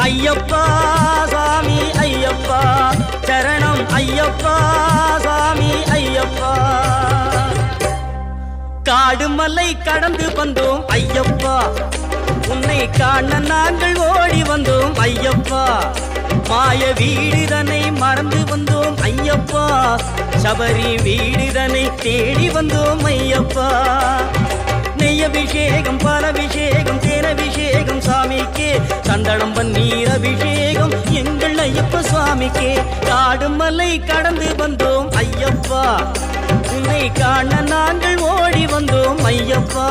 ஐயப்பா சாமி ஐயப்பா சரணம் ஐயப்பா சாமி ஐயப்பா. காடு மலை கடந்து வந்தோம் ஐயப்பா, உன்னை காண நாங்கள் ஓடி வந்தோம் ஐயப்பா. மாய வீடுதனை மறந்து வந்தோம் ஐயப்பா, சபரி வீடுதனை தேடி வந்தோம் ஐயப்பா. நெய்யபிஷேகம் பாலபிஷேகம் தேனபிஷேகம் சாமிக்கே, சந்தனம் பன்னீர் அபிஷேகம் எங்கள் ஐயப்ப சுவாமிக்கே. காடு மலை கடந்து வந்தோம் ஐயப்பா, உன்னை காண நாங்கள் ஓடி வந்தோம் ஐயப்பா.